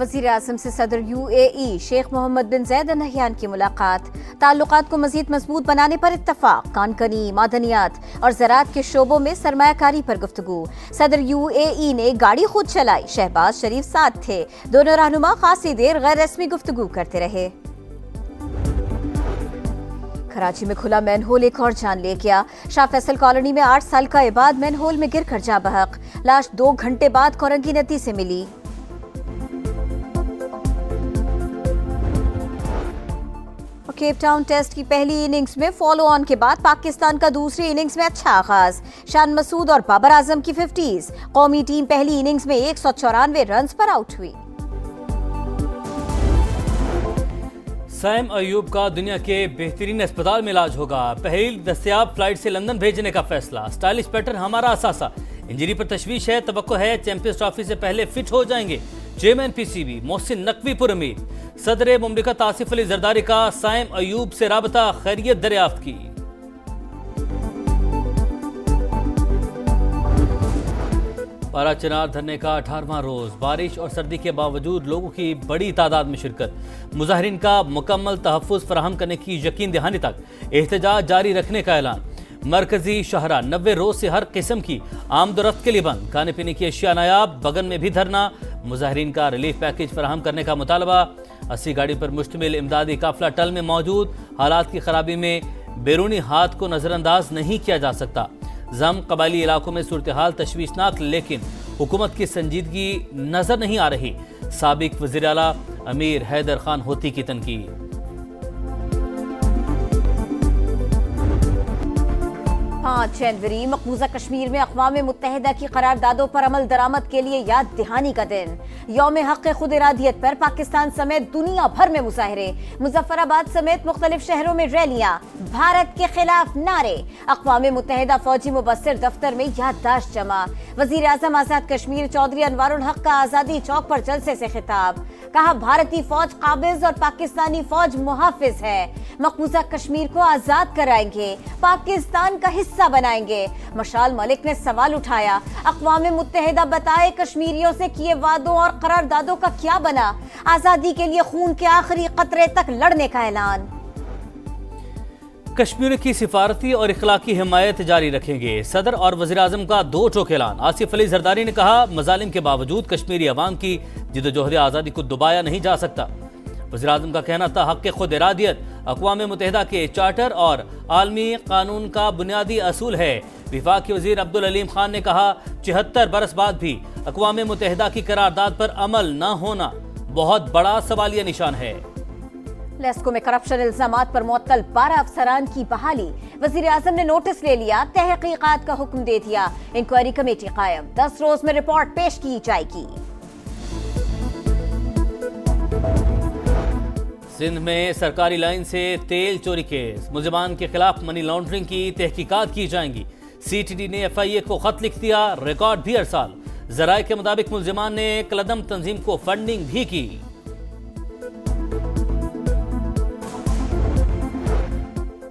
वज़ीर आज़म से सदर UAE शेख मोहम्मद बिन ज़ायद अल नहयान की मुलाकात। ताल्लुकात को मज़ीद मजबूत बनाने पर इत्तफ़ाक़। कानकनी, मादनियात और ज़राअत के शोबों में सरमायाकारी पर गुफ्तगू। सदर UAE ने गाड़ी खुद चलाई, शहबाज शरीफ साथ थे। दोनों रहनुमा खासी देर गैर रस्मी गुफ्तगू करते रहे। कराची में खुला मैनहोल एक और जान ले गया। शाह फैसल कॉलोनी में 8 साल का इबाद मैनहोल में गिरकर जा बहक। लाश 2 घंटे बाद कोरंगी नदी से मिली। केप टाउन टेस्ट की पहली इनिंग्स में फॉलो ऑन के बाद पाकिस्तान का दूसरी इनिंग्स में अच्छा आगाज। शान मसूद और बाबर आजम की 50s। कौमी टीम पहली इनिंग्स में 194 रन्स पर आउट हुई। सैम अयूब का दुनिया के बेहतरीन अस्पताल में इलाज होगा। पहली दस्तयाब फ्लाइट से लंदन भेजने का फैसला। स्टाइलिश पैटर्न हमारा असासा। इंजरी पर तशवीश है, तवक्को है चैंपियंस ट्रॉफी से पहले फिट हो जाएंगे। चेयरमैन PCB मोहसिन नकवी पुरउम्मीद। सदर मुमलिकत आसिफ अली जरदारी का सैम अयूब से राबता, खैरियत दरियाफ्त की। पारा चिनार धरने का 18वां रोज। बारिश और सर्दी के बावजूद लोगों की बड़ी तादाद में शिरकत। मुजाहिरीन का मुकम्मल तहफ़्फ़ुज़ फराहम करने की यकीन दहानी तक एहतजाज जारी रखने का ऐलान। मरकजी शहरा 90 रोज से हर किस्म की आमदोरफ्त के लिए बंद। खाने पीने की अशिया नायाब। बगन में भी धरना। मुजाहिरीन का रिलीफ पैकेज फराहम करने का मुतालबा। 80 गाड़ी पर मुश्तमिल इमदादी काफिला टल में मौजूद। हालात की खराबी में बैरूनी हाथ को नजरअंदाज नहीं किया जा सकता। जम कबायली इलाकों में सूरत हाल तशवीशनाक, लेकिन हुकूमत की संजीदगी नजर नहीं आ रही। साबिक वज़ीर आला अमीर हैदर खान होती की तनकीद। 5 जनवरी मकबूजा कश्मीर में अक़वाम मुत्तहिदा की करारदादों पर अमल दरामद के लिए याद दहानी का दिन। यौम हक़ खुद इरादियत पर पाकिस्तान समेत दुनिया भर में मुजाहरे। मुजफ्फराबाद समेत मुख्तलिफ शहरों में रैलियां। भारत के खिलाफ नारे। अक़वाम मुत्तहिदा फौजी मुबस्सिर दफ्तर में याददाश्त जमा। वज़ीर आज़म आज़ाद कश्मीर चौधरी अनवारुल हक का आज़ादी चौक पर जलसे से खिताब। कहा, भारतीय फौज काबिज और पाकिस्तानी फौज मुहाफिज है। मकबूजा कश्मीर को आजाद कराएंगे, पाकिस्तान का हिस्सा बनाएंगे। मशाल मलिक ने सवाल उठाया, अक़वाम मुत्तहिदा बताए कश्मीरियों से किए वादों और करारदादों का क्या बना। आजादी के लिए खून के आखिरी कतरे तक लड़ने का ऐलान। कश्मीर की सिफारती और इखलाकी हिमायत जारी रखेंगे। सदर और वज़ीर आज़म का 2 टोक ऐलान। आसिफ अली जरदारी ने कहा, मजालिम के बावजूद कश्मीरी अवाम की जिद्दोजहद आज़ादी को दबाया नहीं जा सकता। वज़ीर आज़म का कहना था, हक़ खुद इरादियत अक़वाम मुत्तहिदा के चार्टर और आलमी कानून का बुनियादी असूल है। विफाक़ी वज़ीर अब्दुल अलीम खान ने कहा, 74 बरस बाद भी अक़वाम मुत्तहिदा की करारदाद पर अमल न होना बहुत बड़ा सवालिया निशान है। लेस्को में करप्शन इल्जामात पर मुअत्तल 12 अफसरान की बहाली। वज़ीर आज़म ने नोटिस ले लिया, तहक़ीक़ात का हुक्म दे दिया। इंक्वायरी कमेटी कायम। 10 रोज में रिपोर्ट पेश की जाएगी। सिंध में सरकारी लाइन से तेल चोरी केस। मुलजिमान के खिलाफ मनी लॉन्ड्रिंग की तहकीकात की जाएंगी। CTD ने FIA को खत लिख दिया, रिकॉर्ड भी अरसाल। जराये के मुताबिक मुलजिमान ने कलदम तंजीम को फंडिंग भी की।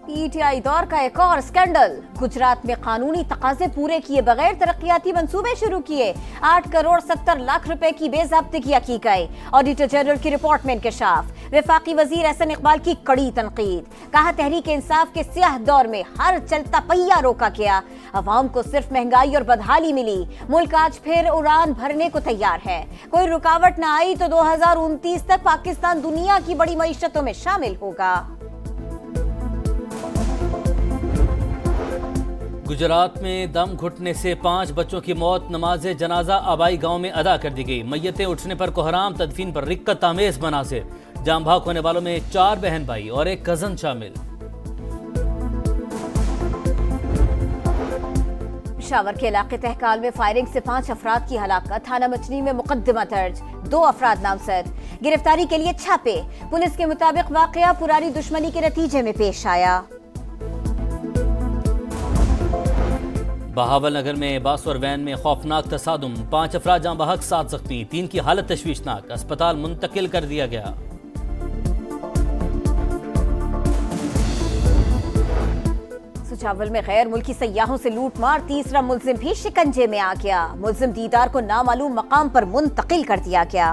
PTI दौर का एक और स्कैंडल। गुजरात में कानूनी तकाजे पूरे किए बगैर तरक्याती मंसूबे शुरू किए। 8 करोड़ 70 लाख रुपए की बेज़ाब्तिगियां की गई। ऑडिटर जनरल की रिपोर्ट में इंकशाफ। वफाकी वजीर एहसन इकबाल की कड़ी तनकीद। कहा, तहरीक इंसाफ के स्याह दौर में हर चलता पहिया रोका गया। अवाम को सिर्फ महंगाई और बदहाली मिली। मुल्क आज फिर उड़ान भरने को तैयार है। कोई रुकावट न आई तो 2029 तक पाकिस्तान दुनिया की बड़ी मईशतों में शामिल होगा। गुजरात में दम घुटने से 5 बच्चों की मौत। नमाज जनाजा आबाई गांव में अदा कर दी गई। मैयतें उठने पर कोहराम, तदफीन पर रिक्कत आमेज मनासिर। जाम भाग होने वालों में 4 बहन भाई और 1 कजन शामिल। पेशावर के इलाके तहकाल में फायरिंग से 5 अफराद की हलाकत। थाना मचनी में मुकदमा दर्ज। 2 अफराद नामजद। गिरफ्तारी के लिए छापे। पुलिस के मुताबिक वाकया पुरानी दुश्मनी के नतीजे में पेश आया। बहावल नगर में बस और वैन में खौफनाक तसादुम। 5 अफराद जाँ बहक, 7 जख्मी। 3 की हालत तशवीशनाक। अस्पताल मुंतकिल कर दिया गया। सुचावल में गैर मुल्की सयाहों से लूट मार। 3रा मुल्जिम भी शिकंजे में आ गया। मुल्जिम दीदार को नामालूम मकाम पर मुंतकिल कर दिया गया।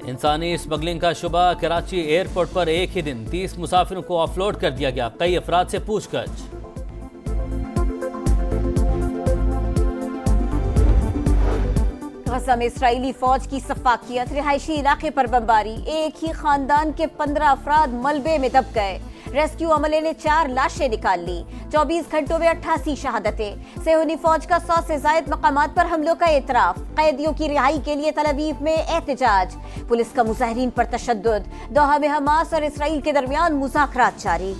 इंसानी स्मगलिंग का शुबा। कराची एयरपोर्ट पर एक ही दिन 30 मुसाफिरों को ऑफलोड कर दिया गया। कई अफराद से पूछताछ। गजा में इसराइली फौज की सफाकियत। रिहायशी इलाके पर बमबारी। एक ही खानदान के 15 अफराद मलबे में दब गए। रेस्क्यू अमले ने 4 लाशें निकाल ली। 24 घंटों में 88 शहादतें। सेहूनी फौज का 100 से जायद मकामात पर हमलों का एतराफ। कैदियों की रिहाई के लिए तल अवीव में एहतजाज। पुलिस का मुजाहिरीन पर तशद्दुद। दोहा में हमास और इसराइल के दरमियान मुज़ाकरात जारी।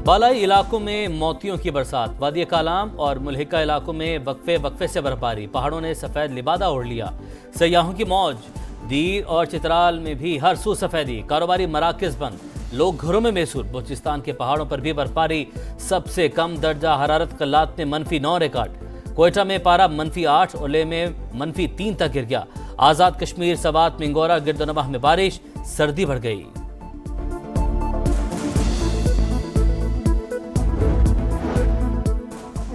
बालाई इलाकों में मोतियों की बरसात। वादी कालाम और मुल्हिका इलाकों में वक्फे से बर्फबारी। पहाड़ों ने सफेद लिबादा ओढ़ लिया। सयाहों की मौज। दीर और चित्राल में भी हर सू सफेदी। कारोबारी मराकज बंद। लोग घरों में मैसूर। बलूचिस्तान के पहाड़ों पर भी बर्फबारी। सबसे कम दर्जा हरारत कल्लात में -9 रिकॉर्ड। कोयटा में पारा -8 और लेह में -3 तक गिर गया। आजाद कश्मीर, सवात, मिंगोरा, गिरदोनवाह में बारिश। सर्दी बढ़ गई।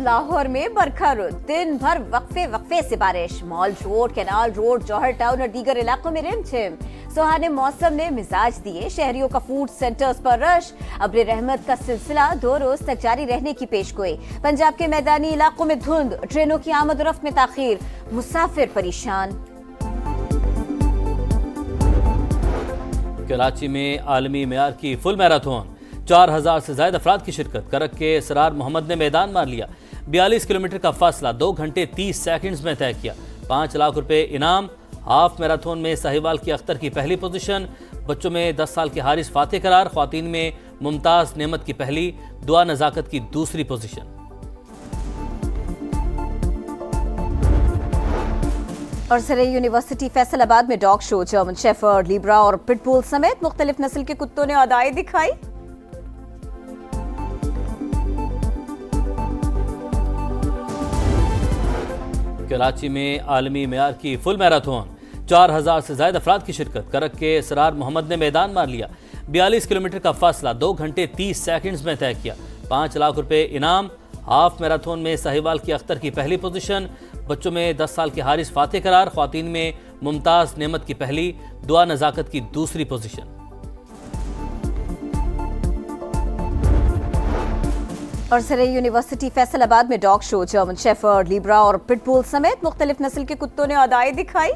लाहौर में बरखा रुत। दिन भर वक्फे से बारिश। मॉल रोड, कैनाल रोड, जौहर टाउन और दीगर इलाकों में रिमझिम। सुहाने मौसम ने मिजाज दिए। शहरियों का फूड सेंटर्स पर रश। अब्र रहमत का सिलसिला 2 रोज तक जारी रहने की पेशगोई। पंजाब के मैदानी इलाकों में धुंध। ट्रेनों की आमद और रफ्त में ताखीर। मुसाफिर परेशान। कराची में आलमी मेयार की फुल मैराथन। 4000 से ज्यादा अफराद की शिरकत। करक के सरार मोहम्मद ने मैदान मार लिया। 42 किलोमीटर का फासला 2 घंटे 30 सेकंड्स में तय किया। 5 लाख रुपए इनाम। हाफ मैराथन में साहिवाल की अख्तर की पहली पोजीशन। बच्चों में 10 साल के हारिस फातेह करार। ख्वातीन में मुमताज नेमत की पहली। दुआ नजाकत की दूसरी पोजीशन। और सरई यूनिवर्सिटी फैसलाबाद में dog show. German shepherd, Libra और पिटबुल समेत मुख्तलिफ नस्ल के कुत्तों ने अदाएं दिखाई। कराची में आलमी मेयार की फुल मैराथन। 4000 से ज्यादा अफराद की शिरकत। करक के सरार मोहम्मद ने मैदान मार लिया। 42 किलोमीटर का फासला 2 घंटे 30 सेकंड्स में तय किया। 5 लाख रुपए इनाम। हाफ मैराथन में साहिवाल की अख्तर की पहली पोजीशन। बच्चों में 10 साल के हारिस फातेह करार। ख्वातीन में मुमताज नेमत की पहली। दुआ नजाकत की दूसरी पोजीशन। और सरई यूनिवर्सिटी फैसलाबाद में dog show. German shepherd, Libra और पिटबुल समेत मुख्तलिफ नस्ल के कुत्तों ने अदाएं दिखाई।